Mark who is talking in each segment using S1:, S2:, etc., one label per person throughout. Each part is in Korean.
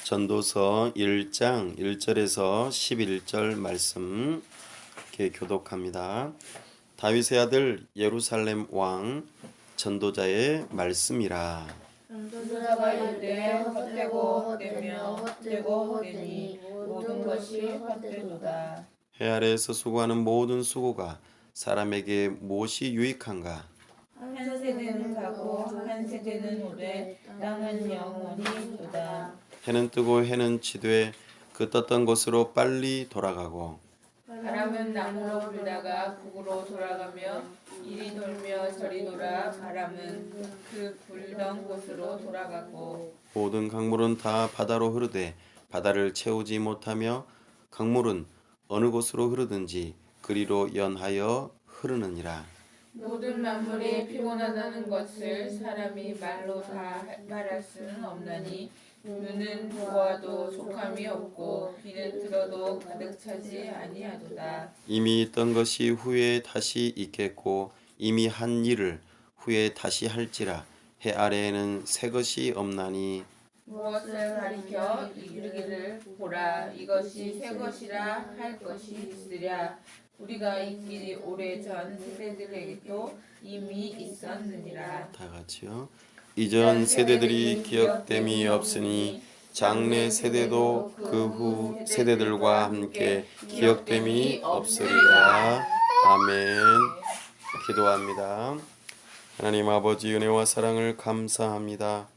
S1: 전도서 1장 1절에서 11절 말씀 이렇게 교독합니다. 다윗의 아들 예루살렘 왕 전도자의 말씀이라.
S2: 전도자가 이르되 헛되고 헛되며 헛되고 헛되니 모든 것이 헛되도다.
S1: 해 아래에서 수고하는 모든 수고가 사람에게 무엇이 유익한가?
S2: 한 세대는 가고 한 세대는 오되 땅은 영원히 도다.
S1: 해는 뜨고 해는 지되 그 떴던 곳으로 빨리 돌아가고
S2: 바람은 남으로 불다가 북으로 돌아가며 이리 돌며 저리 돌아 바람은 그 불던 곳으로 돌아가고
S1: 모든 강물은 다 바다로 흐르되 바다를 채우지 못하며 강물은 어느 곳으로 흐르든지 그리로 연하여 흐르느니라.
S2: 모든 만물이 피곤하다는 것을 사람이 말로 다 말할 수는 없나니 눈은 보아도 족함이 없고 귀는 들어도 가득 차지 아니하도다.
S1: 이미 있던 것이 후에 다시 있겠고 이미 한 일을 후에 다시 할지라. 해 아래에는 새 것이 없나니
S2: 무엇을 가리켜 이르기를 보라 이것이 새 것이라 할 것이 있으랴. 우리가 있기 오래전 세대들에게도 이미 있었느니라.
S1: 다 같이요. 이전 세대들이 기억됨이 없으니 장래 세대도 그 후 세대들과 함께 기억됨이 없으리라. 아멘. 기도합니다. 하나님 아버지 은혜와 사랑을 감사합니다.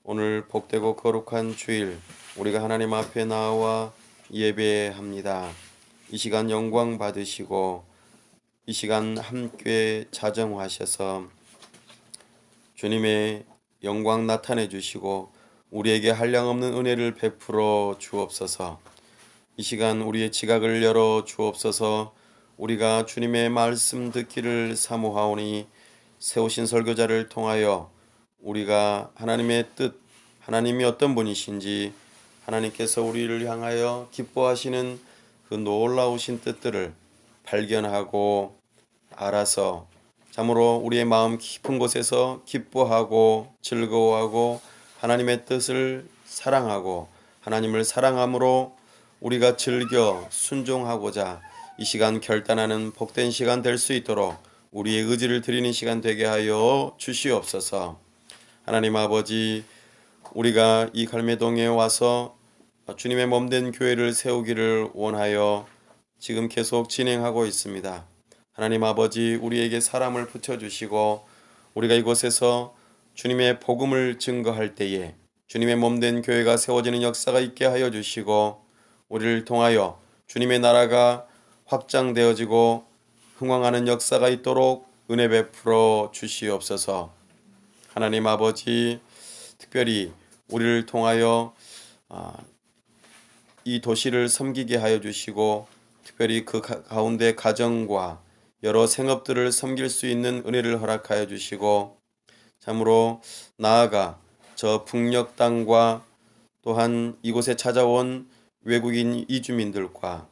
S1: 오늘 복되고 거룩한 주일 우리가 하나님 앞에 나와 예배합니다. 이 시간 영광 받으시고 이 시간 함께 자정하셔서 주님의 영광 나타내 주시고 우리에게 한량없는 은혜를 베풀어 주옵소서. 이 시간 우리의 지각을 열어 주옵소서. 우리가 주님의 말씀 듣기를 사모하오니 세우신 설교자를 통하여 우리가 하나님의 뜻, 하나님이 어떤 분이신지 하나님께서 우리를 향하여 기뻐하시는 그 놀라우신 뜻들을 발견하고 알아서 참으로 우리의 마음 깊은 곳에서 기뻐하고 즐거워하고 하나님의 뜻을 사랑하고 하나님을 사랑함으로 우리가 즐겨 순종하고자 이 시간 결단하는 복된 시간 될 수 있도록 우리의 의지를 드리는 시간 되게 하여 주시옵소서. 하나님 아버지, 우리가 이 갈매동에 와서 주님의 몸된 교회를 세우기를 원하여 지금 계속 진행하고 있습니다. 하나님 아버지, 우리에게 사람을 붙여주시고 우리가 이곳에서 주님의 복음을 증거할 때에 주님의 몸된 교회가 세워지는 역사가 있게 하여 주시고 우리를 통하여 주님의 나라가 확장되어지고 흥왕하는 역사가 있도록 은혜 베풀어 주시옵소서. 하나님 아버지, 특별히 우리를 통하여 이 도시를 섬기게 하여 주시고 특별히 그 가운데 가정과 여러 생업들을 섬길 수 있는 은혜를 허락하여 주시고 참으로 나아가 저 북녘 땅과 또한 이곳에 찾아온 외국인 이주민들과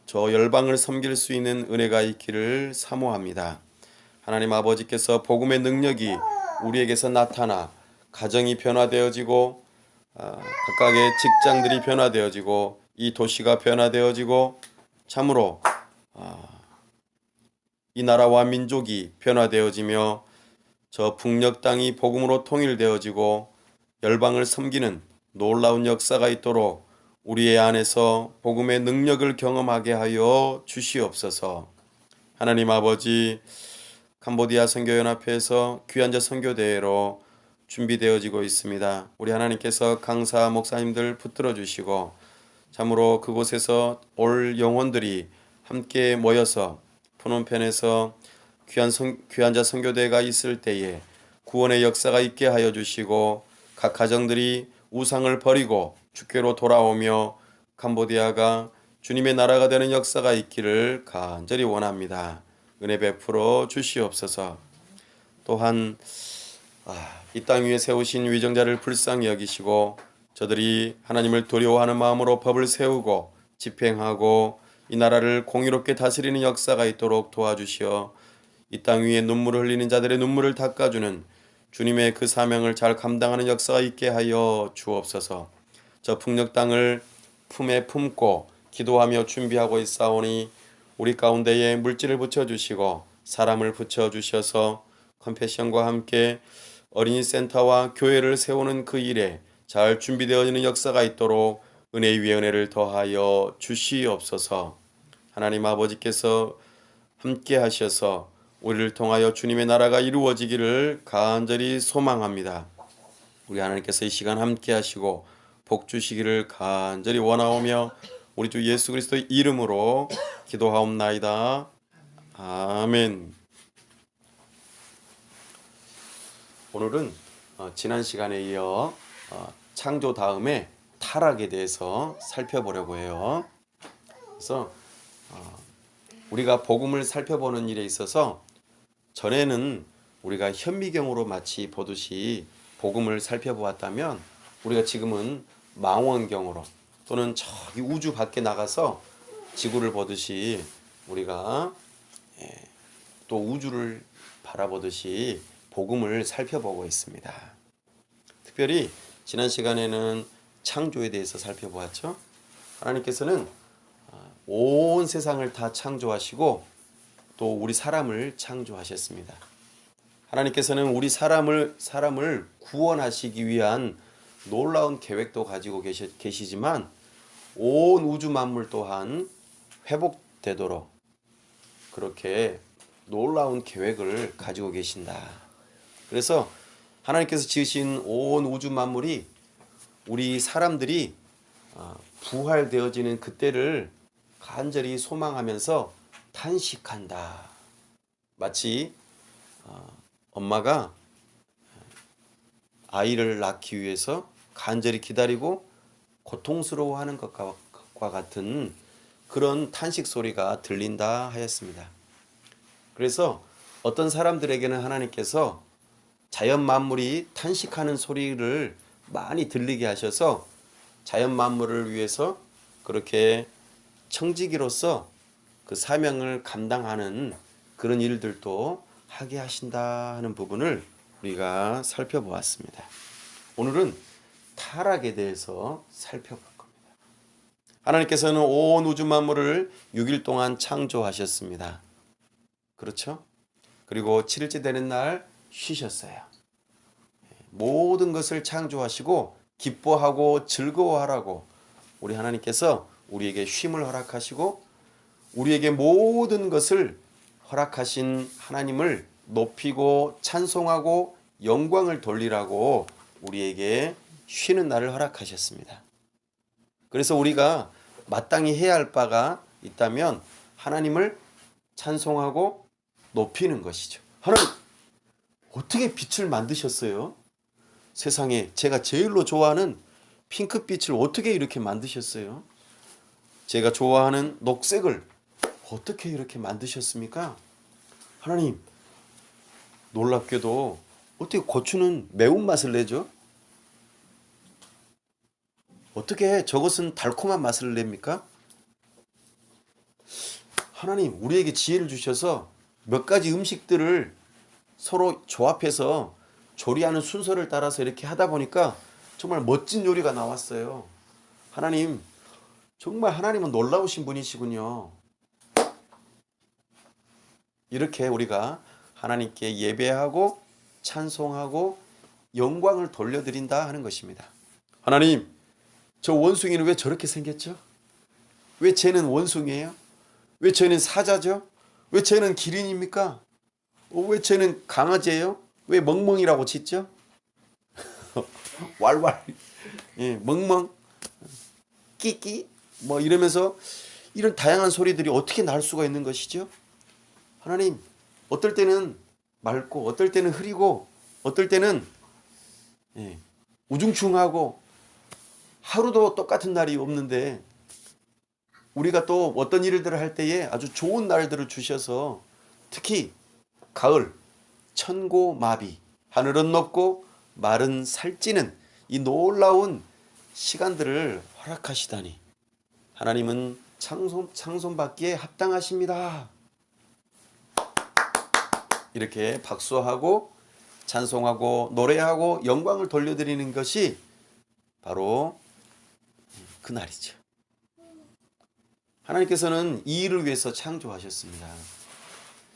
S1: 저 열방을 섬길 수 있는 은혜가 있기를 사모합니다. 하나님 아버지께서 복음의 능력이 우리에게서 나타나 가정이 변화되어지고 각각의 직장들이 변화되어지고 이 도시가 변화되어지고 참으로 이 나라와 민족이 변화되어지며 저 북녘 땅이 복음으로 통일되어지고 열방을 섬기는 놀라운 역사가 있도록 우리의 안에서 복음의 능력을 경험하게 하여 주시옵소서. 하나님 아버지, 캄보디아 선교연합회에서 귀한자 선교대회로 준비되어지고 있습니다. 우리 하나님께서 강사 목사님들 붙들어 주시고 참으로 그곳에서 올 영혼들이 함께 모여서 푸놈펜에서 귀한자 선교대회가 있을 때에 구원의 역사가 있게 하여 주시고 각 가정들이 우상을 버리고 주께로 돌아오며 캄보디아가 주님의 나라가 되는 역사가 있기를 간절히 원합니다. 은혜 베풀어 주시옵소서. 또한 이 땅 위에 세우신 위정자를 불쌍히 여기시고 저들이 하나님을 두려워하는 마음으로 법을 세우고 집행하고 이 나라를 공의롭게 다스리는 역사가 있도록 도와주시어 이 땅 위에 눈물을 흘리는 자들의 눈물을 닦아주는 주님의 그 사명을 잘 감당하는 역사가 있게 하여 주옵소서. 저 풍력 땅을 품에 품고 기도하며 준비하고 있사오니 우리 가운데에 물질을 붙여주시고 사람을 붙여주셔서 컴패션과 함께 어린이 센터와 교회를 세우는 그 일에 잘 준비되어지는 역사가 있도록 은혜 위에 은혜를 더하여 주시옵소서. 하나님 아버지께서 함께 하셔서 우리를 통하여 주님의 나라가 이루어지기를 간절히 소망합니다. 우리 하나님께서 이 시간 함께 하시고 복 주시기를 간절히 원하오며 우리 주 예수 그리스도의 이름으로 기도하옵나이다. 아멘. 오늘은 지난 시간에 이어 창조 다음에 타락에 대해서 살펴보려고 해요. 그래서 우리가 복음을 살펴보는 일에 있어서 전에는 우리가 현미경으로 마치 보듯이 복음을 살펴보았다면 우리가 지금은 망원경으로 또는 저기 우주 밖에 나가서 지구를 보듯이 우리가 또 우주를 바라보듯이 복음을 살펴보고 있습니다. 특별히 지난 시간에는 창조에 대해서 살펴보았죠. 하나님께서는 온 세상을 다 창조하시고 또 우리 사람을 창조하셨습니다. 하나님께서는 우리 사람을 구원하시기 위한 놀라운 계획도 가지고 계시지만 온 우주 만물 또한 회복되도록 그렇게 놀라운 계획을 가지고 계신다. 그래서 하나님께서 지으신 온 우주 만물이 우리 사람들이 부활되어지는 그때를 간절히 소망하면서 탄식한다. 마치 엄마가 아이를 낳기 위해서 간절히 기다리고 고통스러워하는 것과 같은 그런 탄식 소리가 들린다 하였습니다. 그래서 어떤 사람들에게는 하나님께서 자연 만물이 탄식하는 소리를 많이 들리게 하셔서 자연 만물을 위해서 그렇게 청지기로서 그 사명을 감당하는 그런 일들도 하게 하신다 하는 부분을 우리가 살펴보았습니다. 오늘은 타락에 대해서 살펴볼 겁니다. 하나님께서는 온 우주 만물을 6일 동안 창조하셨습니다. 그렇죠? 그리고 7일째 되는 날 쉬셨어요. 모든 것을 창조하시고 기뻐하고 즐거워하라고 우리 하나님께서 우리에게 쉼을 허락하시고 우리에게 모든 것을 허락하신 하나님을 높이고 찬송하고 영광을 돌리라고 우리에게 쉬는 날을 허락하셨습니다. 그래서 우리가 마땅히 해야 할 바가 있다면 하나님을 찬송하고 높이는 것이죠. 하나님, 어떻게 빛을 만드셨어요? 세상에 제가 제일로 좋아하는 핑크빛을 어떻게 이렇게 만드셨어요? 제가 좋아하는 녹색을 어떻게 이렇게 만드셨습니까? 하나님, 놀랍게도 어떻게 고추는 매운맛을 내죠? 어떻게 저것은 달콤한 맛을 냅니까? 하나님, 우리에게 지혜를 주셔서 몇 가지 음식들을 서로 조합해서 조리하는 순서를 따라서 이렇게 하다 보니까 정말 멋진 요리가 나왔어요. 하나님, 정말 하나님은 놀라우신 분이시군요. 이렇게 우리가 하나님께 예배하고 찬송하고 영광을 돌려드린다 하는 것입니다. 하나님, 저 원숭이는 왜 저렇게 생겼죠? 왜 쟤는 원숭이에요? 왜 쟤는 사자죠? 왜 쟤는 기린입니까? 왜 쟤는 강아지예요? 왜 멍멍이라고 짓죠? 왈왈, 예, 멍멍, 끼끼, 뭐 이러면서 이런 다양한 소리들이 어떻게 날 수가 있는 것이죠? 하나님, 어떨 때는 맑고, 어떨 때는 흐리고, 어떨 때는 우중충하고 하루도 똑같은 날이 없는데 우리가 또 어떤 일들을 할 때에 아주 좋은 날들을 주셔서 특히 가을, 천고마비, 하늘은 높고 말은 살찌는 이 놀라운 시간들을 허락하시다니 하나님은 찬송받기에 합당하십니다. 이렇게 박수하고 찬송하고 노래하고 영광을 돌려드리는 것이 바로 그날이죠. 하나님께서는 이 일을 위해서 창조하셨습니다.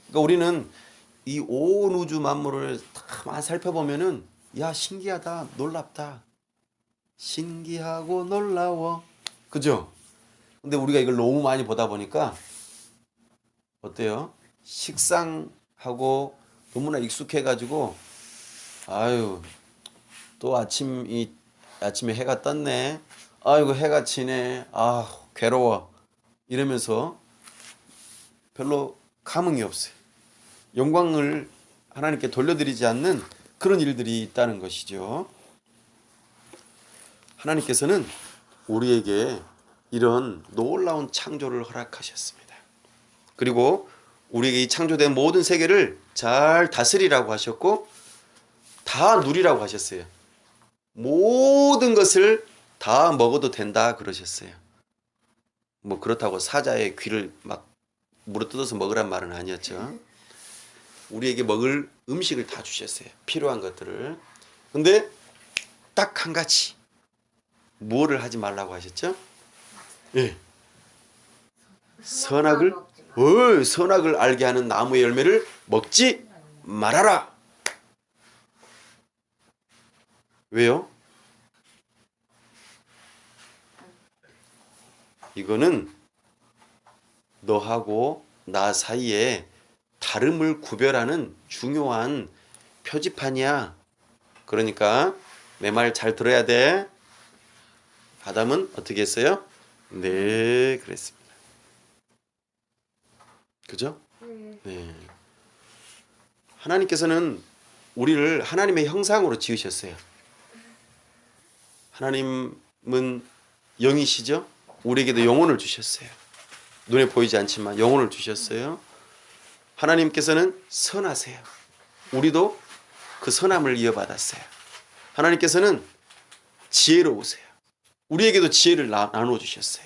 S1: 그러니까 우리는 이 온 우주 만물을 다 살펴보면은 야 신기하다, 놀랍다, 신기하고 놀라워, 그죠? 근데 우리가 이걸 너무 많이 보다 보니까 어때요? 식상하고 너무나 익숙해가지고 아유 또 아침에 해가 떴네, 아이고 해가 지네, 아 괴로워 이러면서 별로 감흥이 없어요. 영광을 하나님께 돌려드리지 않는 그런 일들이 있다는 것이죠. 하나님께서는 우리에게 이런 놀라운 창조를 허락하셨습니다. 그리고 우리에게 이 창조된 모든 세계를 잘 다스리라고 하셨고 다 누리라고 하셨어요. 모든 것을 다 먹어도 된다 그러셨어요. 뭐 그렇다고 사자의 귀를 막 물어뜯어서 먹으란 말은 아니었죠. 우리에게 먹을 음식을 다 주셨어요. 필요한 것들을. 근데 딱 한 가지 뭐를 하지 말라고 하셨죠? 예. 선악을 알게 하는 나무의 열매를 먹지 말아라. 왜요? 이거는 너하고 나 사이에 다름을 구별하는 중요한 표지판이야. 그러니까 내 말 잘 들어야 돼. 아담은 어떻게 했어요? 네, 그랬습니다. 그죠? 네. 하나님께서는 우리를 하나님의 형상으로 지으셨어요. 하나님은 영이시죠? 우리에게도 영혼을 주셨어요. 눈에 보이지 않지만 영혼을 주셨어요. 하나님께서는 선하세요. 우리도 그 선함을 이어받았어요. 하나님께서는 지혜로우세요. 우리에게도 지혜를 나눠 주셨어요.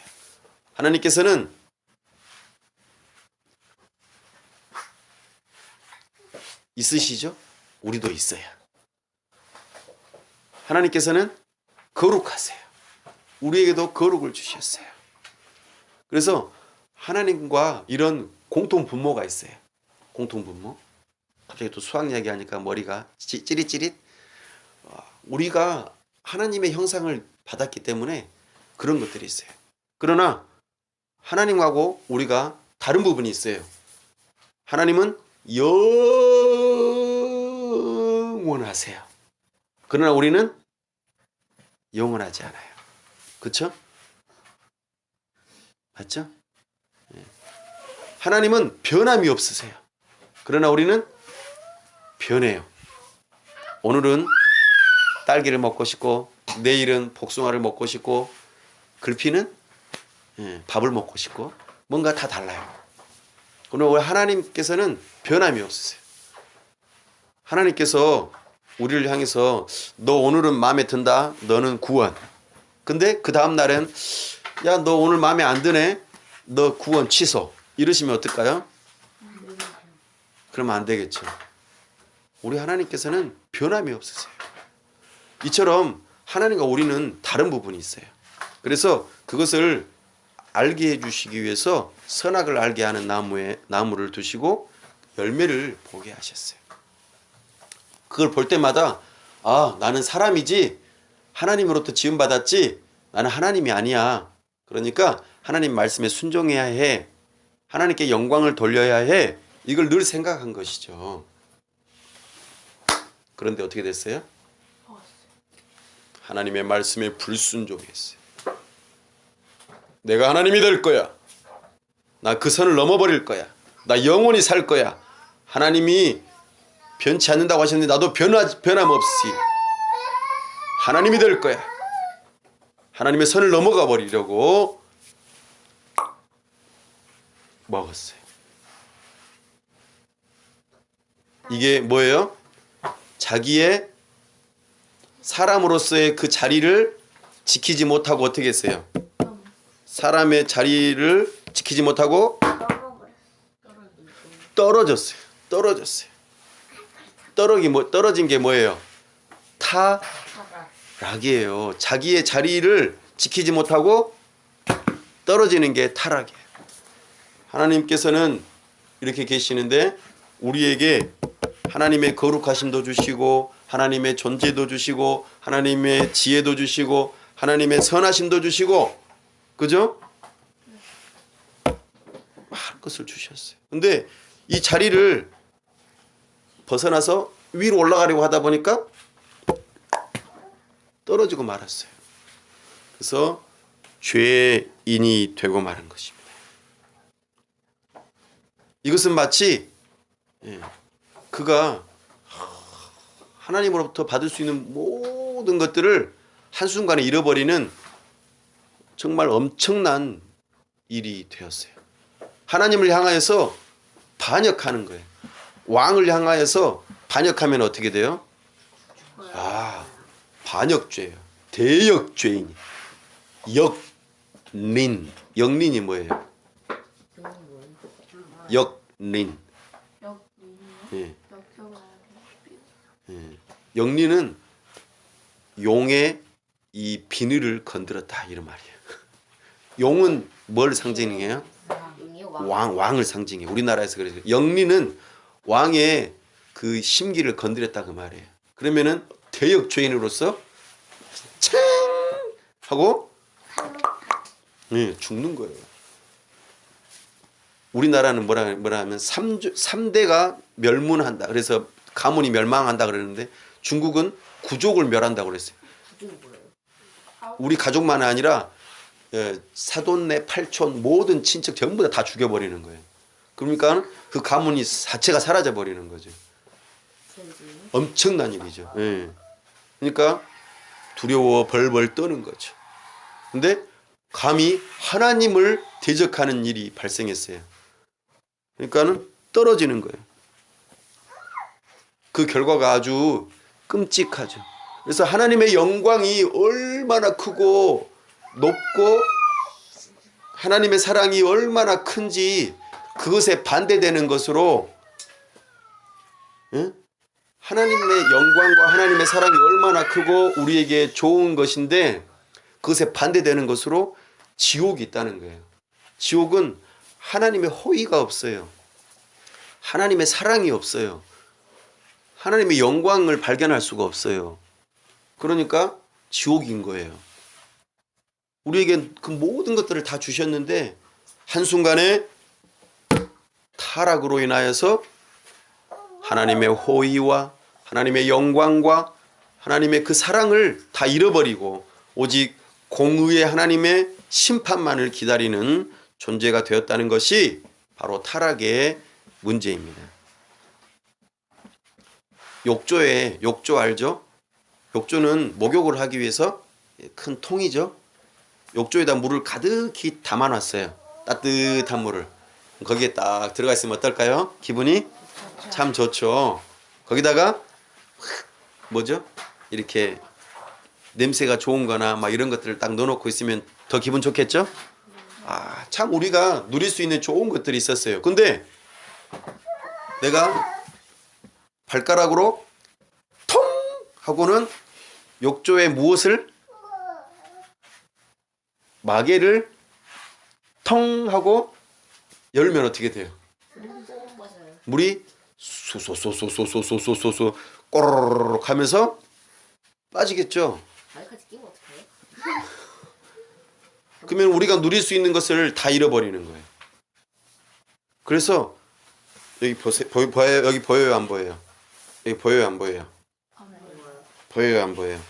S1: 하나님께서는 있으시죠? 우리도 있어요. 하나님께서는 거룩하세요. 우리에게도 거룩을 주셨어요. 그래서 하나님과 이런 공통 분모가 있어요. 공통 분모. 갑자기 또 수학 이야기하니까 머리가 찌릿찌릿. 우리가 하나님의 형상을 받았기 때문에 그런 것들이 있어요. 그러나 하나님하고 우리가 다른 부분이 있어요. 하나님은 영원하세요. 그러나 우리는 영원하지 않아요. 그렇죠? 맞죠? 하나님은 변함이 없으세요. 그러나 우리는 변해요. 오늘은 딸기를 먹고 싶고 내일은 복숭아를 먹고 싶고 글피는 밥을 먹고 싶고 뭔가 다 달라요. 그러나 하나님께서는 변함이 없으세요. 하나님께서 우리를 향해서 너 오늘은 마음에 든다. 너는 구원. 근데 그 다음 날엔 야, 너 오늘 마음에 안 드네. 너 구원 취소. 이러시면 어떨까요? 그러면 안 되겠죠. 우리 하나님께서는 변함이 없으세요. 이처럼 하나님과 우리는 다른 부분이 있어요. 그래서 그것을 알게 해주시기 위해서 선악을 알게 하는 나무를 두시고 열매를 보게 하셨어요. 그걸 볼 때마다 아, 나는 사람이지 하나님으로부터 지음받았지 나는 하나님이 아니야. 그러니까 하나님 말씀에 순종해야 해. 하나님께 영광을 돌려야 해. 이걸 늘 생각한 것이죠. 그런데 어떻게 됐어요? 하나님의 말씀에 불순종했어요. 내가 하나님이 될 거야. 나 그 선을 넘어버릴 거야. 나 영원히 살 거야. 하나님이 변치 않는다고 하셨는데 나도 변함없이 하나님이 될 거야. 하나님의 선을 넘어가 버리려고 먹었어요. 이게 뭐예요? 자기의 사람으로서의 그 자리를 지키지 못하고 어떻게 했어요? 사람의 자리를 지키지 못하고 떨어졌어요. 떨어진 게 뭐예요? 타락이에요. 자기의 자리를 지키지 못하고 떨어지는 게 타락이에요. 하나님께서는 이렇게 계시는데 우리에게 하나님의 거룩하심도 주시고 하나님의 존재도 주시고 하나님의 지혜도 주시고 하나님의 선하심도 주시고 그죠? 많은 것을 주셨어요. 근데 이 자리를 벗어나서 위로 올라가려고 하다 보니까 떨어지고 말았어요. 그래서 죄인이 되고 마는 것입니다. 이것은 마치 그가 하나님으로부터 받을 수 있는 모든 것들을 한순간에 잃어버리는 정말 엄청난 일이 되었어요. 하나님을 향하여서 반역하는 거예요. 왕을 향하여서 반역하면 어떻게 돼요? 반역죄예요. 대역죄인이. 역린. 역린이 뭐예요? 역린. 예. 역린은 용의 이 비늘을 건드렸다 이런 말이에요. 용은 뭘 상징해요? 왕을 상징해요. 우리나라에서 그래서 역린은 왕의 그 심기를 건드렸다 그 말이에요. 그러면은 대역 죄인으로서 챙 하고 죽는 거예요. 우리나라는 뭐라 하면 3대가 멸문한다. 그래서 가문이 멸망한다 그러는데 중국은 구족을 멸한다고 그랬어요. 우리 가족만 아니라 사돈네, 팔촌 모든 친척 전부 다 죽여버리는 거예요. 그러니까 그 가문이 자체가 사라져 버리는 거죠. 엄청난 일이죠. 그러니까 두려워 벌벌 떠는 거죠. 근데 감히 하나님을 대적하는 일이 발생했어요. 그러니까는 떨어지는 거예요. 그 결과가 아주 끔찍하죠. 그래서 하나님의 영광이 얼마나 크고 높고 하나님의 사랑이 얼마나 큰지 그것에 반대되는 것으로 하나님의 영광과 하나님의 사랑이 얼마나 크고 우리에게 좋은 것인데 그것에 반대되는 것으로 지옥이 있다는 거예요. 지옥은 하나님의 호의가 없어요. 하나님의 사랑이 없어요. 하나님의 영광을 발견할 수가 없어요. 그러니까 지옥인 거예요. 우리에게 그 모든 것들을 다 주셨는데 한순간에 타락으로 인하여서 하나님의 호의와 하나님의 영광과 하나님의 그 사랑을 다 잃어버리고 오직 공의의 하나님의 심판만을 기다리는 존재가 되었다는 것이 바로 타락의 문제입니다. 욕조 알죠? 욕조는 목욕을 하기 위해서 큰 통이죠. 욕조에다 물을 가득히 담아놨어요. 따뜻한 물을. 거기에 딱 들어가 있으면 어떨까요? 기분이 참 좋죠. 거기다가 뭐죠? 이렇게 냄새가 좋은 거나 막 이런 것들을 딱 넣어놓고 있으면 더 기분 좋겠죠? 참 우리가 누릴 수 있는 좋은 것들이 있었어요. 근데 내가 발가락으로 통 하고는 욕조에 무엇을 마개를 통 하고 열면 어떻게 돼요? 물이 소소소소소소소소소 꼬르륵 하면서 빠지겠죠. 그러면 우리가 누릴 수 있는 것을 다 잃어버리는 거예요. 그래서 여기 보여요? 여기 보여요? 안 보여요? 여기 보여요? 안 보여요? 보여요? 안 보여요?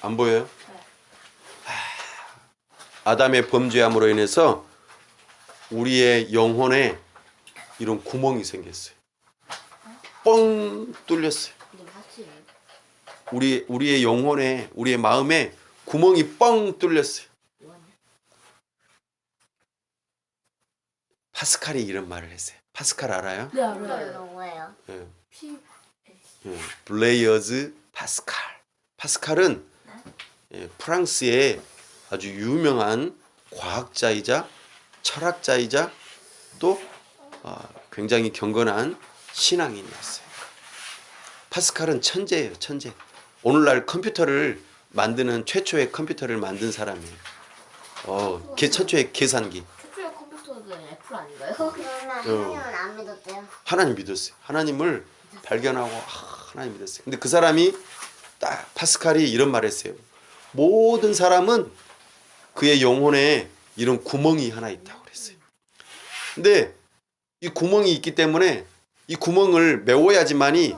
S1: 안 보여요? 아담의 범죄함으로 인해서 우리의 영혼에 이런 구멍이 생겼어요. 뻥 뚫렸어요. 우리의 영혼에, 우리의 마음에 구멍이 뻥 뚫렸어요. 파스칼이 이런 말을 했어요. 파스칼 알아요?
S3: 네, 알아요.
S4: 뭐예요?
S1: 블레이어즈 파스칼. 파스칼은 프랑스의 아주 유명한 과학자이자 철학자이자 또 굉장히 경건한 신앙인이었어요. 파스칼은 천재예요. 천재. 오늘날 컴퓨터를 만드는 최초의 컴퓨터를 만든 사람이에요. 최초의 계산기.
S3: 최초의 컴퓨터는 애플 아닌가요?
S4: 그러면 하나님은 안 믿었대요.
S1: 하나님 믿었어요. 하나님을 발견하고 하나님 믿었어요. 근데 그 사람이 딱 파스칼이 이런 말을 했어요. 모든 사람은 그의 영혼에 이런 구멍이 하나 있다고 그랬어요. 근데 이 구멍이 있기 때문에 이 구멍을 메워야지만이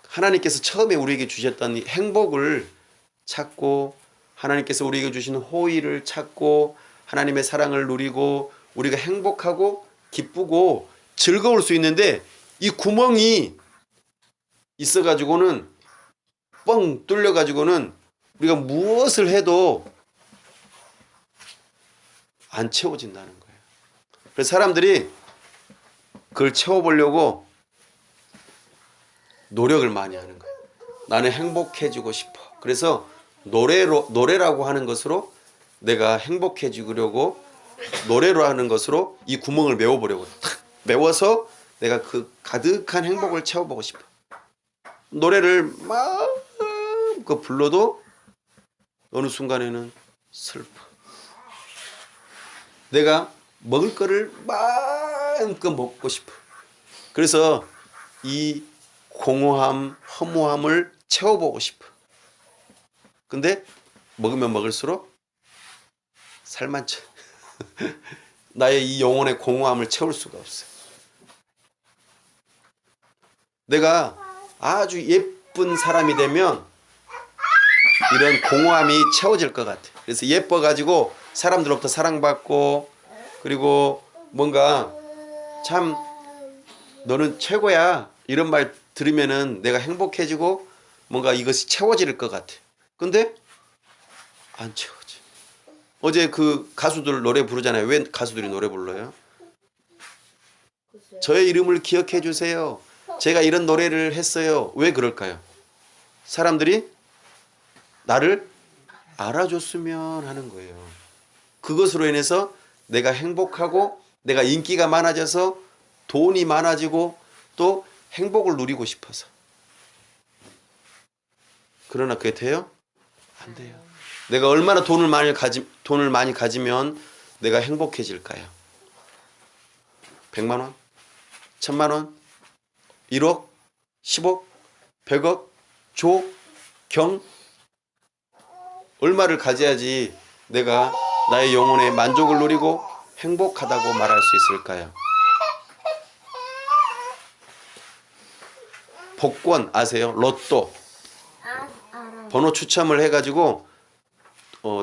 S1: 하나님께서 처음에 우리에게 주셨던 이 행복을 찾고 하나님께서 우리에게 주신 호의를 찾고 하나님의 사랑을 누리고 우리가 행복하고 기쁘고 즐거울 수 있는데 이 구멍이 있어가지고는 뻥 뚫려가지고는 우리가 무엇을 해도 안 채워진다는 거예요. 그래서 사람들이 그걸 채워보려고 노력을 많이 하는 거예요. 나는 행복해지고 싶어. 그래서 노래라고 하는 것으로 내가 행복해지려고 노래로 하는 것으로 이 구멍을 메워보려고 탁 메워서 내가 그 가득한 행복을 채워보고 싶어. 노래를 마음껏 불러도 어느 순간에는 슬퍼. 내가 먹을 거를 마음껏 먹고 싶어. 그래서 이 공허함, 허무함을 채워보고 싶어. 근데 먹으면 먹을수록 살만 쪄. 나의 이 영혼의 공허함을 채울 수가 없어. 내가 아주 예쁜 사람이 되면 이런 공허함이 채워질 것 같아. 그래서 예뻐가지고 사람들로부터 사랑받고 그리고 뭔가 참 너는 최고야 이런 말 들으면은 내가 행복해지고 뭔가 이것이 채워질 것 같아. 근데 안 채워져. 어제 그 가수들 노래 부르잖아요. 왜 가수들이 노래 불러요? 저의 이름을 기억해 주세요. 제가 이런 노래를 했어요. 왜 그럴까요? 사람들이 나를 알아줬으면 하는 거예요. 그것으로 인해서 내가 행복하고 내가 인기가 많아져서 돈이 많아지고 또 행복을 누리고 싶어서. 그러나 그게 돼요? 안 돼요. 내가 얼마나 돈을 많이 가지면 내가 행복해질까요? 100만 원? 1000만 원? 1억? 10억? 100억? 조? 경? 얼마를 가져야지 내가 나의 영혼의 만족을 누리고 행복하다고 말할 수 있을까요? 복권 아세요? 로또
S4: 알아요.
S1: 번호 추첨을 해가지고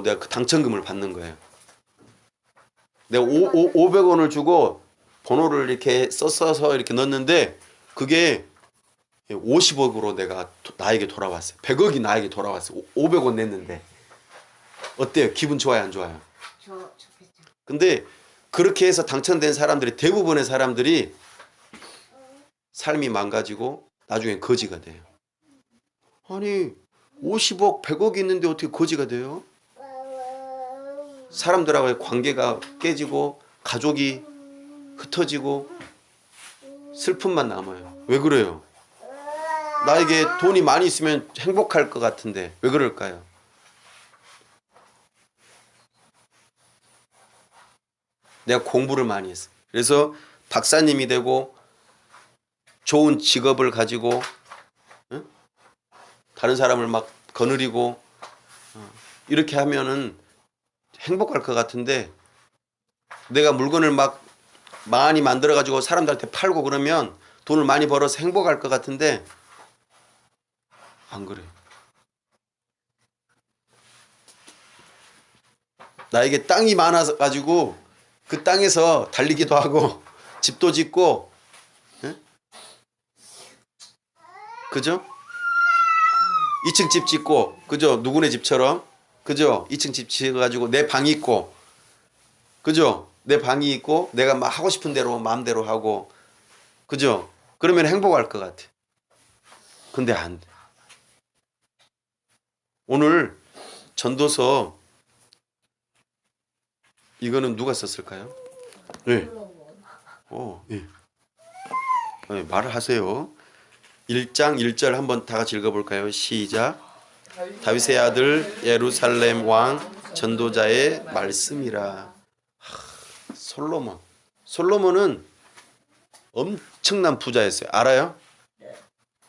S1: 내가 그 당첨금을 받는 거예요. 내가 500원을 주고 번호를 이렇게 써서 이렇게 넣었는데 그게 50억으로 나에게 돌아왔어요. 100억이 나에게 돌아왔어요. 500원 냈는데 어때요? 기분 좋아요, 안 좋아요?
S4: 좋겠죠.
S1: 근데 그렇게 해서 당첨된 사람들이 대부분의 사람들이 삶이 망가지고 나중에 거지가 돼요. 아니 50억, 100억이 있는데 어떻게 거지가 돼요? 사람들하고의 관계가 깨지고 가족이 흩어지고 슬픔만 남아요. 왜 그래요? 나에게 돈이 많이 있으면 행복할 것 같은데 왜 그럴까요? 내가 공부를 많이 했어. 그래서 박사님이 되고 좋은 직업을 가지고 다른 사람을 막 거느리고 이렇게 하면은 행복할 것 같은데 내가 물건을 막 많이 만들어 가지고 사람들한테 팔고 그러면 돈을 많이 벌어서 행복할 것 같은데 안 그래. 나에게 땅이 많아서 가지고 그 땅에서 달리기도 하고 집도 짓고 그죠? 2층 집 짓고 그죠? 누구네 집처럼 그죠? 2층 집 지어가지고 내 방이 있고 그죠? 내 방이 있고 내가 막 하고 싶은 대로 마음대로 하고 그죠? 그러면 행복할 것 같아. 근데 안 돼. 오늘 전도서 이거는 누가 썼을까요? 네. 예. 말을 하세요. 1장 1절 한번 다 같이 읽어볼까요? 시작. 다윗의 아들 예루살렘 왕 전도자의 말씀이라. 솔로몬은 엄청난 부자였어요. 알아요?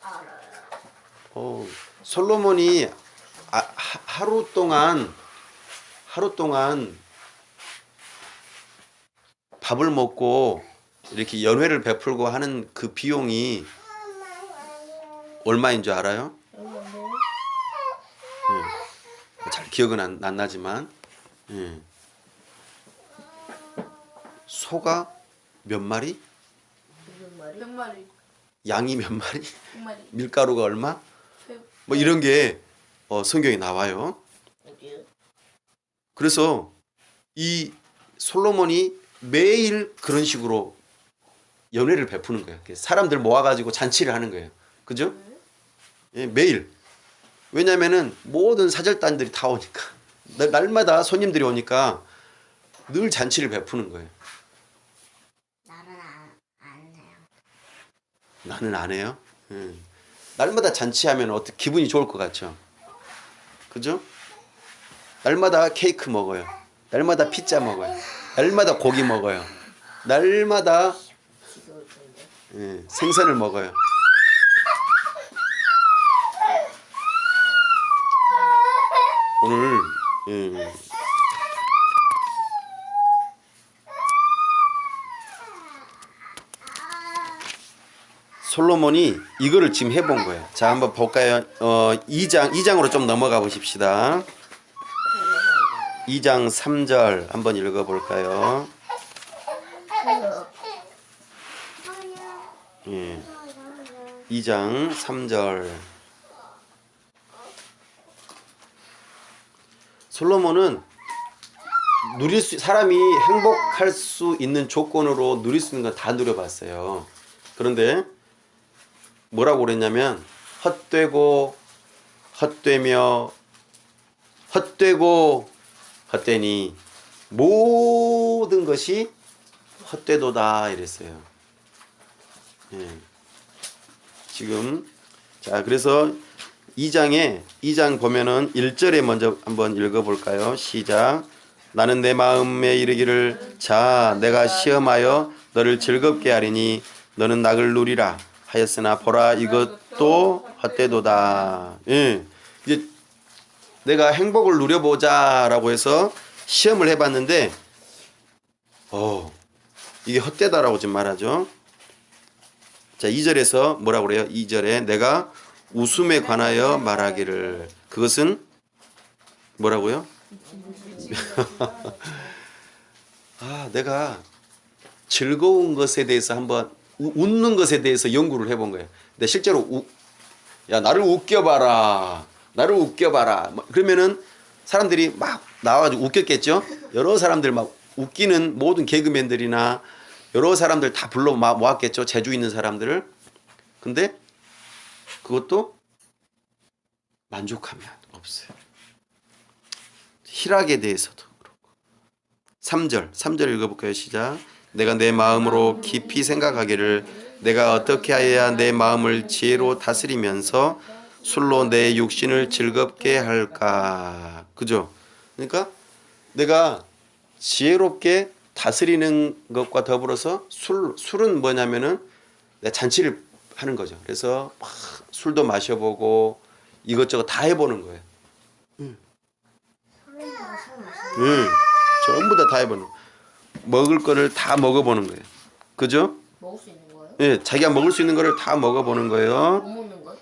S3: 알아요.
S1: 솔로몬이 하루 동안 밥을 먹고 이렇게 연회를 베풀고 하는 그 비용이 얼마인 줄 알아요? 잘 기억은 안 나지만 소가 몇 마리?
S3: 몇 마리?
S1: 양이 몇 마리?
S3: 1마리.
S1: 밀가루가 얼마? 뭐 이런 게 성경에 나와요.
S3: 어디요?
S1: 그래서 이 솔로몬이 매일 그런 식으로 연회를 베푸는 거예요. 사람들 모아가지고 잔치를 하는 거예요. 그죠? 예, 매일. 왜냐면은 모든 사절단들이 다 오니까 날마다 손님들이 오니까 늘 잔치를 베푸는 거예요.
S4: 나는 안 해요.
S1: 나는 안 해요. 날마다 잔치하면 어떻게 기분이 좋을 것 같죠? 그죠? 날마다 케이크 먹어요. 날마다 피자 먹어요. 날마다 고기 먹어요. 날마다 생선을 먹어요. 오늘 솔로몬이 이거를 지금 해본 거예요. 자, 한번 볼까요? 2장으로 좀 넘어가 보십시다. 2장 3절 한번 읽어볼까요? 예. 2장 3절. 솔로몬은 사람이 행복할 수 있는 조건으로 누릴 수 있는 건 다 누려봤어요. 그런데 뭐라고 그랬냐면 헛되고 헛되며 헛되고 헛되니 모든 것이 헛되도다 이랬어요. 예. 지금 자 그래서 2장 보면은 1절에 먼저 한번 읽어볼까요? 시작. 나는 내 마음에 이르기를 자 내가 시험하여 너를 즐겁게 하리니 너는 낙을 누리라 하였으나 보라 이것도 헛되도다. 예. 이제 내가 행복을 누려보자라고 해서 시험을 해봤는데 이게 헛되다라고 지금 말하죠. 자 2절에서 뭐라고 그래요? 2절에 내가 웃음에 관하여 말하기를 그것은 뭐라고요? 내가 즐거운 것에 대해서 한번 웃는 것에 대해서 연구를 해본 거예요. 근데 실제로 야 나를 웃겨봐라 그러면은 사람들이 막 나와가지고 웃겼겠죠. 여러 사람들 막 웃기는 모든 개그맨들이나 여러 사람들 다 불러 모았겠죠. 재주 있는 사람들을. 근데 그것도 만족함이 없어요. 희락에 대해서도 그렇고. 3절 읽어볼까요? 시작. 내가 내 마음으로 깊이 생각하기를 내가 어떻게 해야 내 마음을 지혜로 다스리면서 술로 내 육신을 즐겁게 할까. 그죠? 그러니까 내가 지혜롭게 다스리는 것과 더불어서 술은 뭐냐면은 내가 잔치를 하는 거죠. 그래서 막 술도 마셔보고 이것저것 다 해보는 거예요. 전부 다 해보는 거예요. 먹을 거를 다 먹어보는 거예요. 그죠?
S3: 먹을 수 있는 거예요?
S1: 예, 자기가 먹을 수 있는 거를 다 먹어보는 거예요.
S3: 못 먹는 거?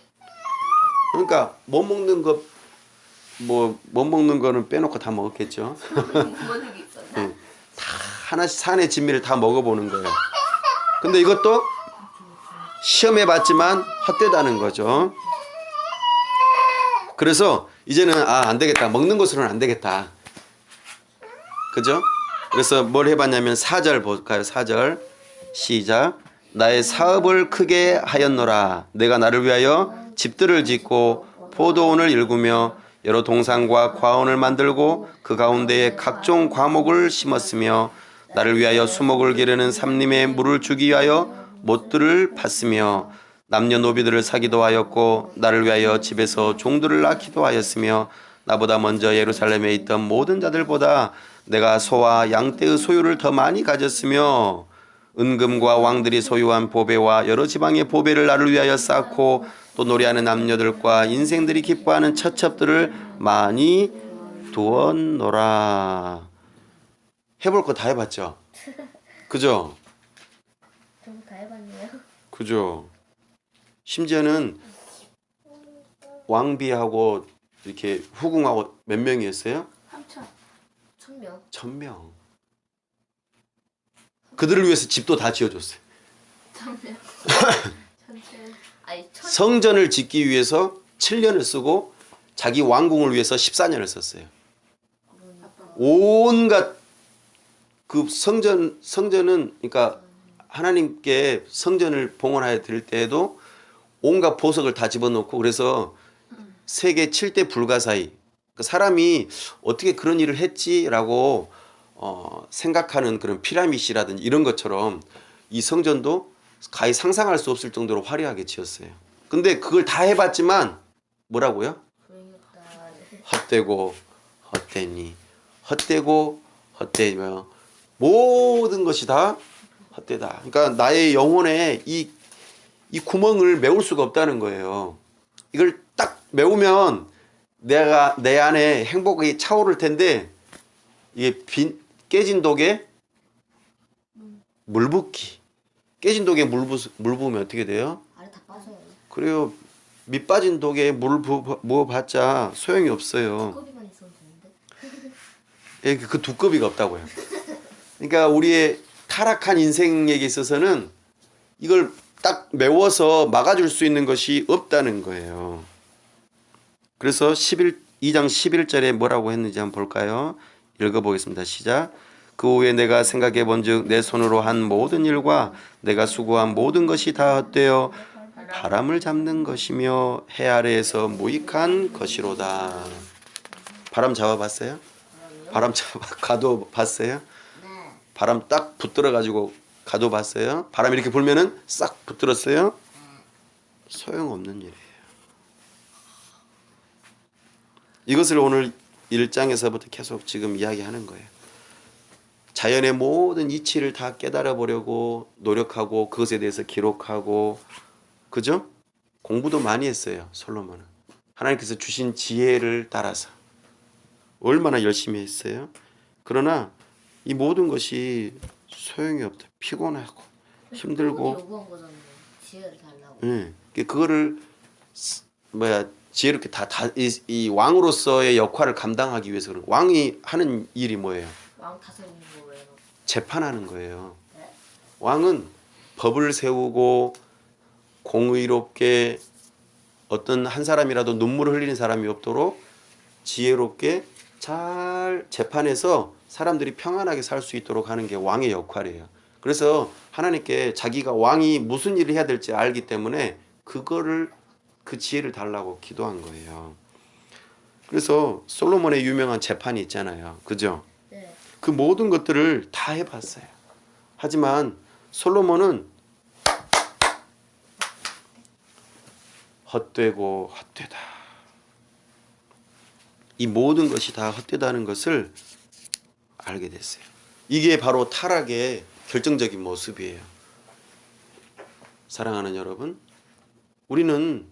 S1: 그러니까 못 먹는 거 못 먹는 거는 빼놓고 다 먹었겠죠.
S3: 그런 게 있었나?
S1: 다 하나씩 산의 진미를 다 먹어보는 거예요. 근데 이것도 시험해봤지만 헛되다는 거죠. 그래서 이제는 안 되겠다. 먹는 것으로는 안 되겠다. 그죠? 그래서 뭘 해봤냐면 4절 볼까요? 4절 시작. 나의 사업을 크게 하였노라. 내가 나를 위하여 집들을 짓고 포도원을 일구며 여러 동산과 과원을 만들고 그 가운데에 각종 과목을 심었으며 나를 위하여 수목을 기르는 삼림에 물을 주기 위하여 못들을 팠으며 남녀노비들을 사기도 하였고 나를 위하여 집에서 종들을 낳기도 하였으며 나보다 먼저 예루살렘에 있던 모든 자들보다 내가 소와 양떼의 소유를 더 많이 가졌으며 은금과 왕들이 소유한 보배와 여러 지방의 보배를 나를 위하여 쌓고 또 노래하는 남녀들과 인생들이 기뻐하는 처첩들을 많이 두었노라. 해볼 거 다 해봤죠? 그죠?
S3: 좀 다 해봤네요.
S1: 그죠? 심지어는 왕비하고 이렇게 후궁하고 몇 명이었어요?
S3: 1000명.
S1: 1000명. 그들을 위해서 집도 다 지어줬어요.
S3: 1000명. 전체. 아니
S1: 성전을 짓기 위해서 7년을 쓰고 자기 왕궁을 위해서 14년을 썼어요. 온갖 그 성전은 그러니까 하나님께 성전을 봉헌하여 드릴 때에도 온갖 보석을 다 집어넣고 그래서 세계 7대 불가사의 그 사람이 어떻게 그런 일을 했지라고 생각하는 그런 피라미드라든지 이런 것처럼 이 성전도 가히 상상할 수 없을 정도로 화려하게 지었어요. 근데 그걸 다 해봤지만 뭐라고요? 헛되고 헛되니 헛되고 헛되며 모든 것이 다 헛되다. 그러니까 나의 영혼에 이 구멍을 메울 수가 없다는 거예요. 이걸 딱 메우면 내가 내 안에 행복이 차오를 텐데 이게 깨진 독에 물 붓기. 깨진 독에 물 부으면 어떻게 돼요?
S3: 아래 다 빠져요.
S1: 그래요. 밑 빠진 독에 물 부어봤자 소용이 없어요.
S3: 두꺼비만 있으면 되는데.
S1: 예, 그 두꺼비가 없다고요. 그러니까 우리의 타락한 인생에게 있어서는 이걸 딱 메워서 막아줄 수 있는 것이 없다는 거예요. 그래서 2장 11절에 뭐라고 했는지 한번 볼까요? 읽어보겠습니다. 시작. 그 후에 내가 생각해 본즉 내 손으로 한 모든 일과 내가 수고한 모든 것이 다 헛되어 바람을 잡는 것이며 해 아래에서 무익한 것이로다. 바람 잡아봤어요? 바람 가둬봤어요?
S4: 네.
S1: 바람 딱 붙들어가지고 가둬봤어요? 바람 이렇게 불면은 싹 붙들었어요? 소용없는 일이에요. 이것을 오늘 1장에서부터 계속 지금 이야기하는 거예요. 자연의 모든 이치를 다 깨달아 보려고 노력하고 그것에 대해서 기록하고 그죠? 공부도 많이 했어요. 솔로몬은. 하나님께서 주신 지혜를 따라서 얼마나 열심히 했어요. 그러나 이 모든 것이 소용이 없다. 피곤하고 힘들고.
S3: 요구한 거잖아요. 지혜를 달라고.
S1: 예. 그거를 지혜롭게 이 왕으로서의 역할을 감당하기 위해서 그런 왕이 하는 일이 뭐예요?
S3: 왕 다스리는 거예요.
S1: 재판하는 거예요.
S3: 네.
S1: 왕은 법을 세우고 공의롭게 어떤 한 사람이라도 눈물을 흘리는 사람이 없도록 지혜롭게 잘 재판해서 사람들이 평안하게 살 수 있도록 하는 게 왕의 역할이에요. 그래서 하나님께 자기가 왕이 무슨 일을 해야 될지 알기 때문에 그 지혜를 달라고 기도한 거예요. 그래서 솔로몬의 유명한 재판이 있잖아요. 그죠?
S3: 네.
S1: 그 모든 것들을 다 해봤어요. 하지만 솔로몬은 헛되고 헛되다. 이 모든 것이 다 헛되다는 것을 알게 됐어요. 이게 바로 타락의 결정적인 모습이에요. 사랑하는 여러분, 우리는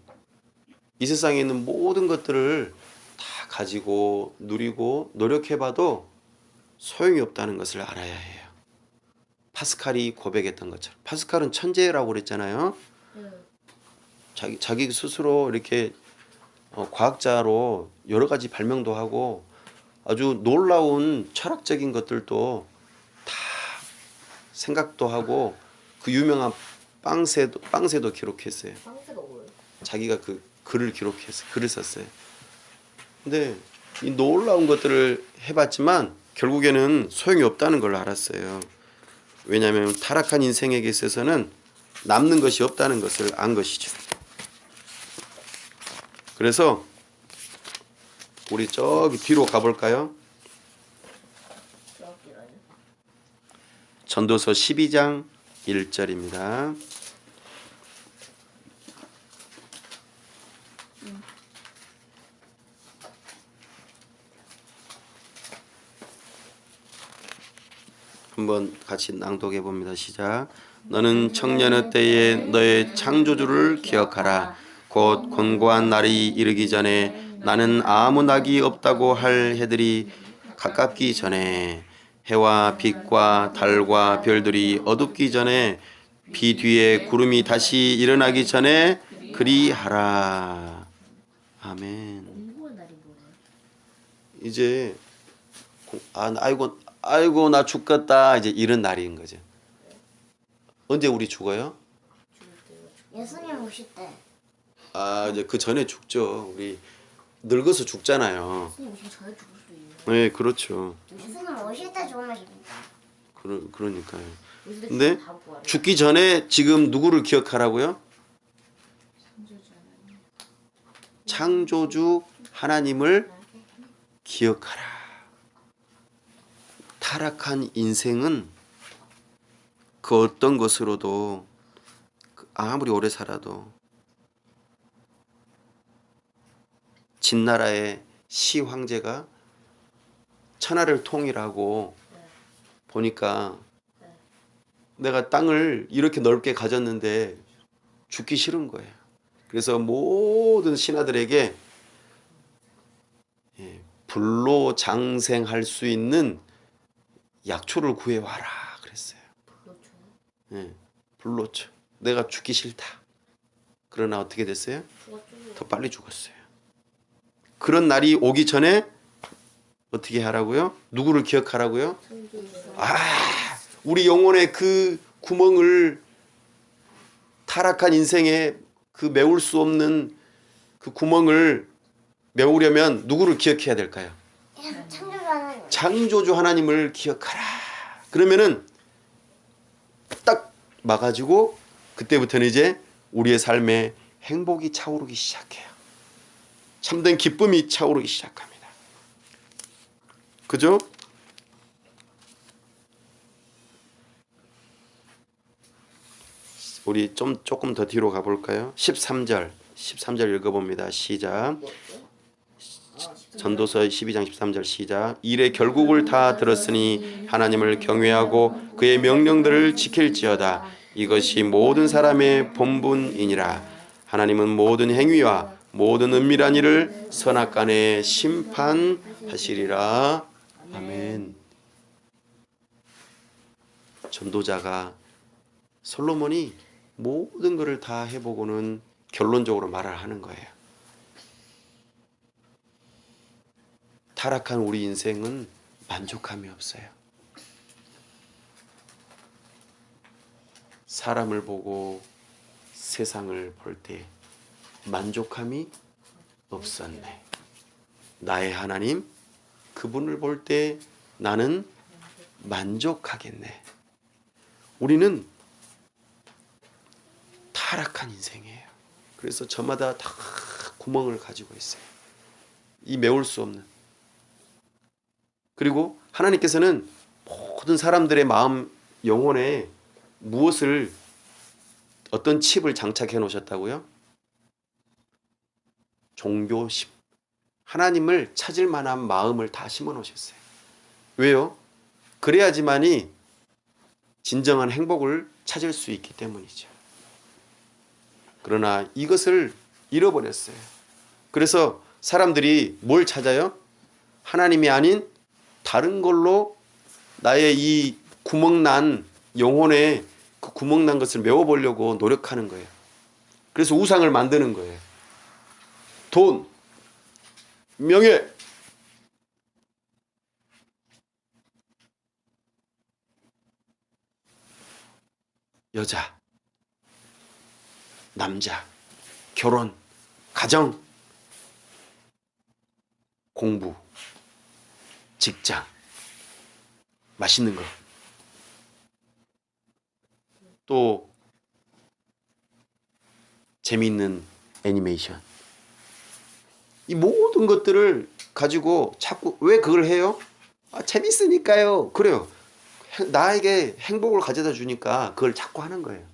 S1: 이 세상에 있는 모든 것들을 다 가지고 누리고 노력해봐도 소용이 없다는 것을 알아야 해요. 파스칼이 고백했던 것처럼. 파스칼은 천재라고 그랬잖아요. 자기 스스로 이렇게 과학자로 여러 가지 발명도 하고 아주 놀라운 철학적인 것들도 다 생각도 하고 그 유명한 빵새도 기록했어요.
S3: 빵새가 뭐예요?
S1: 자기가 그 글을 글을 썼어요. 근데 이 놀라운 것들을 해봤지만 결국에는 소용이 없다는 걸 알았어요. 왜냐하면 타락한 인생에게 있어서는 남는 것이 없다는 것을 안 것이죠. 그래서 우리 저기 뒤로 가볼까요? 전도서 12장 1절입니다. 한번 같이 낭독해 봅니다. 시작. 너는 청년의 때에 너의 창조주를 기억하라. 곧 곤고한 날이 이르기 전에 나는 아무 낙이 없다고 할 해들이 가깝기 전에 해와 빛과 달과 별들이 어둡기 전에 비 뒤에 구름이 다시 일어나기 전에 그리하라. 아멘.
S3: 공부한 날이 뭐예요?
S1: 이제 아이고 나 죽겠다 이제 이런 날인 거죠. 언제 우리 죽어요?
S4: 예수님 오실 때.
S1: 이제 그 전에 죽죠. 우리 늙어서 죽잖아요.
S3: 선생님 오시면 전에 죽을 수도 있네요.
S1: 네, 그렇죠.
S4: 예수님 오실 때 죽으면 됩니다.
S1: 그러니까요.
S3: 오실 때
S1: 근데
S3: 죽으면 다 먹고 가래요.
S1: 죽기 전에 지금 누구를 기억하라고요? 창조주 하나님을 기억하라. 타락한 인생은 그 어떤 것으로도 아무리 오래 살아도 진나라의 시 황제가 천하를 통일하고 보니까 내가 땅을 이렇게 넓게 가졌는데 죽기 싫은 거예요. 그래서 모든 신하들에게 불로 장생할 수 있는 약초를 구해와라 그랬어요.
S3: 그렇죠.
S1: 불로초. 내가 죽기 싫다. 그러나 어떻게 됐어요?
S3: 죽었죠.
S1: 더 빨리 죽었어요. 그런 날이 오기 전에 어떻게 하라고요? 누구를 기억하라고요? 우리 영혼의 그 구멍을, 타락한 인생에 그 메울 수 없는 그 구멍을 메우려면 누구를 기억해야 될까요?
S4: 창조주 하나님.
S1: 창조주 하나님을 기억하라. 그러면은 딱 막아지고 그때부터는 이제 우리의 삶에 행복이 차오르기 시작해요. 참된 기쁨이 차오르기 시작합니다. 그죠? 우리 조금 더 뒤로 가볼까요? 13절 읽어봅니다. 시작. 전도서 12장 13절 시작. 일의 결국을 다 들었으니 하나님을 경외하고 그의 명령들을 지킬지어다. 이것이 모든 사람의 본분이니라. 하나님은 모든 행위와 모든 은밀한 일을 선악간에 심판하시리라. 아멘. 전도자가 솔로몬이 모든 것을 다 해보고는 결론적으로 말을 하는 거예요. 타락한 우리 인생은 만족함이 없어요. 사람을 보고 세상을 볼 때 만족함이 없었네. 나의 하나님, 그분을 볼 때 나는 만족하겠네. 우리는 타락한 인생이에요. 그래서 저마다 다 구멍을 가지고 있어요. 이 메울 수 없는. 그리고 하나님께서는 모든 사람들의 마음, 영혼에 무엇을, 어떤 칩을 장착해 놓으셨다고요? 종교심. 하나님을 찾을 만한 마음을 다 심어 놓으셨어요. 왜요? 그래야지만이 진정한 행복을 찾을 수 있기 때문이죠. 그러나 이것을 잃어버렸어요. 그래서 사람들이 뭘 찾아요? 하나님이 아닌 다른 걸로 나의 이 구멍난 영혼에 그 구멍난 것을 메워보려고 노력하는 거예요. 그래서 우상을 만드는 거예요. 돈, 명예, 여자, 남자, 결혼, 가정, 공부, 직장, 맛있는 거, 또 재미있는 애니메이션. 이 모든 것들을 가지고 자꾸 왜 그걸 해요? 재밌으니까요. 그래요. 나에게 행복을 가져다 주니까 그걸 자꾸 하는 거예요.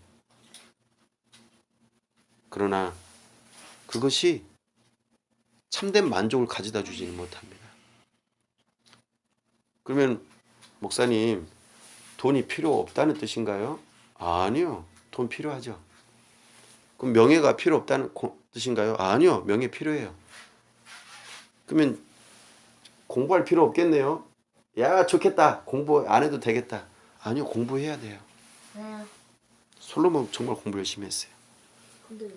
S1: 그러나 그것이 참된 만족을 가져다 주지는 못합니다. 그러면 목사님, 돈이 필요 없다는 뜻인가요? 아니요. 돈 필요하죠. 그럼 명예가 필요 없다는 뜻인가요? 아니요. 명예 필요해요. 그러면 공부할 필요 없겠네요. 야, 좋겠다. 공부 안 해도 되겠다. 아니요. 공부해야 돼요.
S4: 왜요?
S1: 솔로몬 정말 공부 열심히 했어요.
S3: 근데 왜?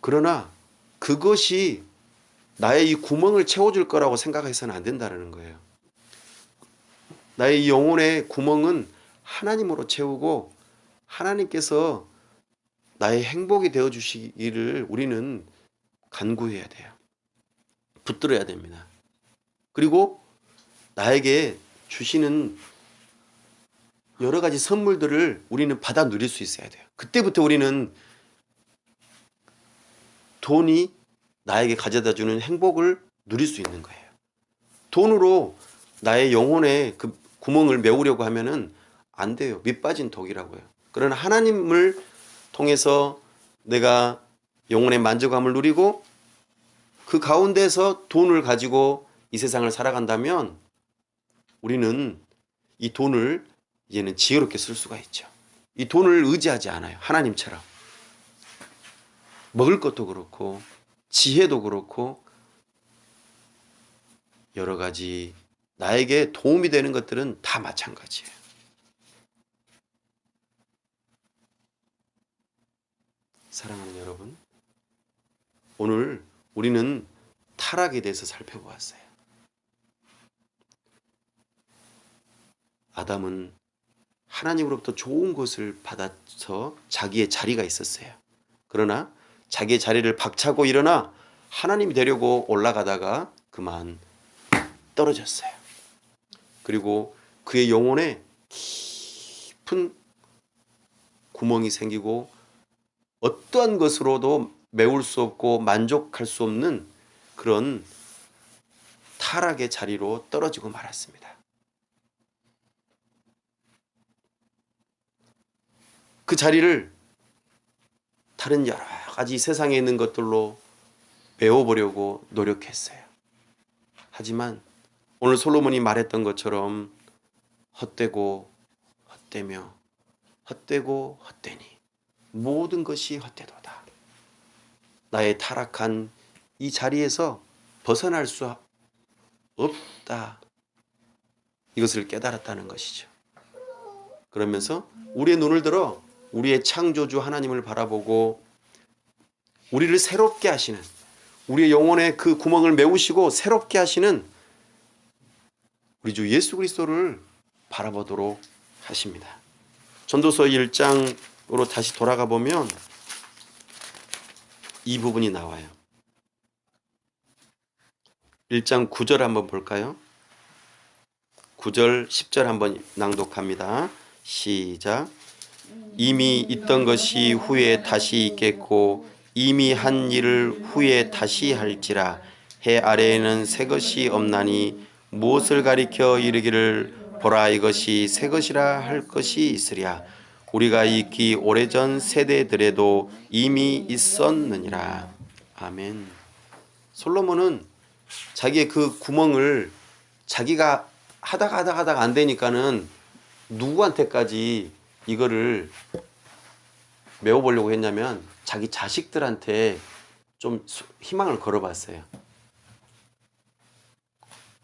S1: 그러나 그것이 나의 이 구멍을 채워줄 거라고 생각해서는 안 된다는 거예요. 나의 이 영혼의 구멍은 하나님으로 채우고 하나님께서 나의 행복이 되어 주시기를 우리는 간구해야 돼요. 붙들어야 됩니다. 그리고 나에게 주시는 여러 가지 선물들을 우리는 받아 누릴 수 있어야 돼요. 그때부터 우리는 돈이 나에게 가져다 주는 행복을 누릴 수 있는 거예요. 돈으로 나의 영혼의 그 구멍을 메우려고 하면은 안 돼요. 밑빠진 독이라고요. 그러나 하나님을 통해서 내가 영혼의 만족감을 누리고 그 가운데서 돈을 가지고 이 세상을 살아간다면 우리는 이 돈을 이제는 지혜롭게 쓸 수가 있죠. 이 돈을 의지하지 않아요. 하나님처럼. 먹을 것도 그렇고 지혜도 그렇고 여러 가지 나에게 도움이 되는 것들은 다 마찬가지예요. 사랑하는 여러분, 오늘 우리는 타락에 대해서 살펴보았어요. 아담은 하나님으로부터 좋은 것을 받아서 자기의 자리가 있었어요. 그러나 자기의 자리를 박차고 일어나 하나님이 되려고 올라가다가 그만 떨어졌어요. 그리고 그의 영혼에 깊은 구멍이 생기고 어떠한 것으로도 메울 수 없고 만족할 수 없는 그런 타락의 자리로 떨어지고 말았습니다. 그 자리를 다른 여러 가지 세상에 있는 것들로 메워보려고 노력했어요. 하지만 오늘 솔로몬이 말했던 것처럼 헛되고 헛되며 헛되고 헛되니 모든 것이 헛되도다. 나의 타락한 이 자리에서 벗어날 수 없다. 이것을 깨달았다는 것이죠. 그러면서 우리의 눈을 들어 우리의 창조주 하나님을 바라보고 우리를 새롭게 하시는, 우리의 영혼의 그 구멍을 메우시고 새롭게 하시는 우리 주 예수 그리스도를 바라보도록 하십니다. 전도서 1장으로 다시 돌아가 보면 이 부분이 나와요. 1장 9절 한번 볼까요? 9절 10절 한번 낭독합니다. 시작. 이미 있던 것이 후에 다시 있겠고 이미 한 일을 후에 다시 할지라. 해 아래에는 새 것이 없나니 무엇을 가리켜 이르기를 보라 이것이 새 것이라 할 것이 있으랴. 우리가 있기 오래전 세대들에도 이미 있었느니라. 아멘. 솔로몬은 자기의 그 구멍을 자기가 하다가 안 되니까는 누구한테까지 이거를 메워보려고 했냐면 자기 자식들한테 좀 희망을 걸어봤어요.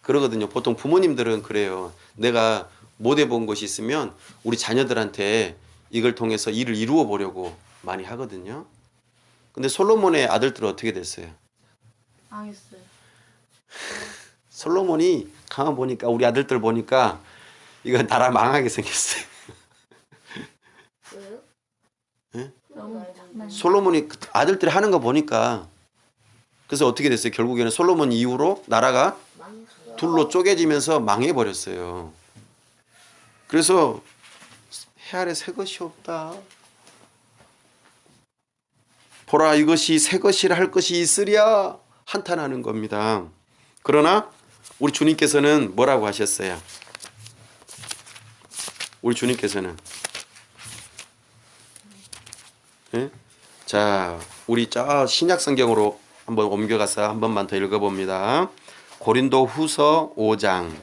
S1: 그러거든요. 보통 부모님들은 그래요. 내가 못 해본 것이 있으면 우리 자녀들한테 이걸 통해서 일을 이루어 보려고 많이 하거든요. 근데 솔로몬의 아들들은 어떻게 됐어요?
S3: 망했어요.
S1: 솔로몬이 가만 보니까 우리 아들들 보니까 이거 나라 망하게 생겼어요.
S3: 왜요?
S1: 예?
S3: 너무 장난.
S1: 솔로몬이 아들들이 하는 거 보니까 그래서 어떻게 됐어요? 결국에는 솔로몬 이후로 나라가
S3: 망했어요.
S1: 둘로 쪼개지면서 망해버렸어요. 그래서 해 아래 새 것이 없다. 보라 이것이 새 것이라 할 것이 있으랴 한탄하는 겁니다. 그러나 우리 주님께서는 뭐라고 하셨어요? 우리 주님께서는 예? 자, 우리 저 신약 성경으로 한번 옮겨가서 한 번만 더 읽어봅니다. 고린도 후서 5장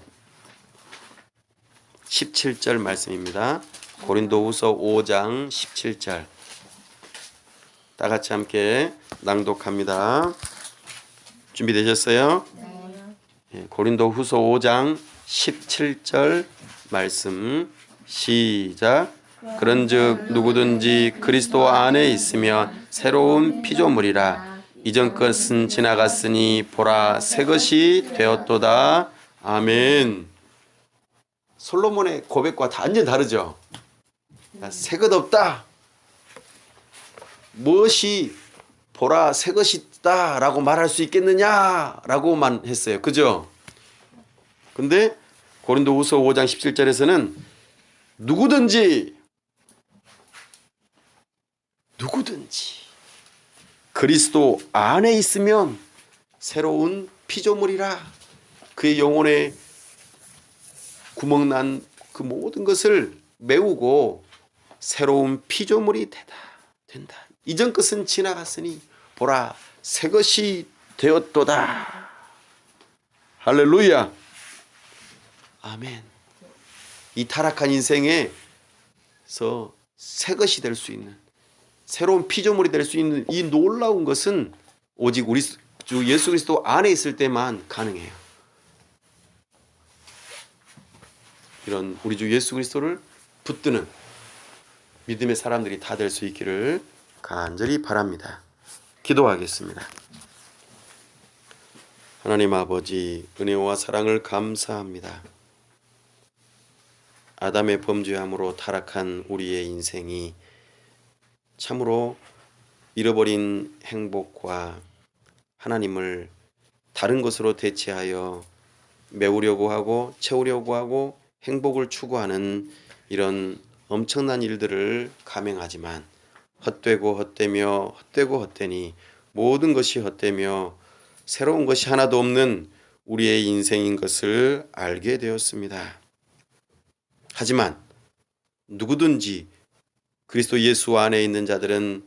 S1: 17절 말씀입니다. 고린도후서 5장 17절. 다 같이 함께 낭독합니다. 준비되셨어요? 네. 고린도후서 5장 17절 말씀 시작. 그런즉 누구든지 그리스도 안에 있으면 새로운 피조물이라. 이전 것은 지나갔으니 보라 새 것이 되었도다. 아멘. 솔로몬의 고백과 완전히 다르죠. 새 것 없다. 무엇이 보라 새 것이다 라고 말할 수 있겠느냐라고만 했어요. 그죠? 근데 고린도후서 5장 17절에서는 누구든지 그리스도 안에 있으면 새로운 피조물이라. 그의 영혼에 구멍난 그 모든 것을 메우고 새로운 피조물이 된다. 이전 것은 지나갔으니 보라 새 것이 되었도다. 할렐루야. 아멘. 이 타락한 인생에서 새 것이 될 수 있는, 새로운 피조물이 될 수 있는 이 놀라운 것은 오직 우리 주 예수 그리스도 안에 있을 때만 가능해요. 이런 우리 주 예수 그리스도를 붙드는 믿음의 사람들이 다 될 수 있기를 간절히 바랍니다. 기도하겠습니다. 하나님 아버지, 은혜와 사랑을 감사합니다. 아담의 범죄함으로 타락한 우리의 인생이 참으로 잃어버린 행복과 하나님을 다른 것으로 대체하여 메우려고 하고 채우려고 하고 행복을 추구하는 이런 엄청난 일들을 감행하지만 헛되고 헛되니 모든 것이 헛되며 새로운 것이 하나도 없는 우리의 인생인 것을 알게 되었습니다. 하지만 누구든지 그리스도 예수 안에 있는 자들은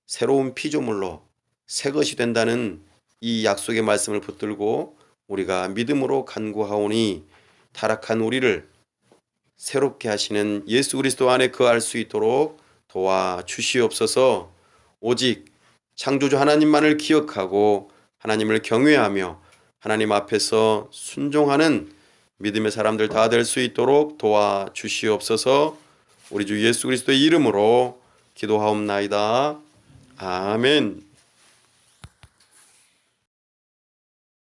S1: 새로운 피조물로 새 것이 된다는 이 약속의 말씀을 붙들고 우리가 믿음으로 간구하오니 타락한 우리를 새롭게 하시는 예수 그리스도 안에 거할 수 있도록 도와주시옵소서. 오직 창조주 하나님만을 기억하고 하나님을 경외하며 하나님 앞에서 순종하는 믿음의 사람들 다 될 수 있도록 도와주시옵소서. 우리 주 예수 그리스도의 이름으로 기도하옵나이다. 아멘.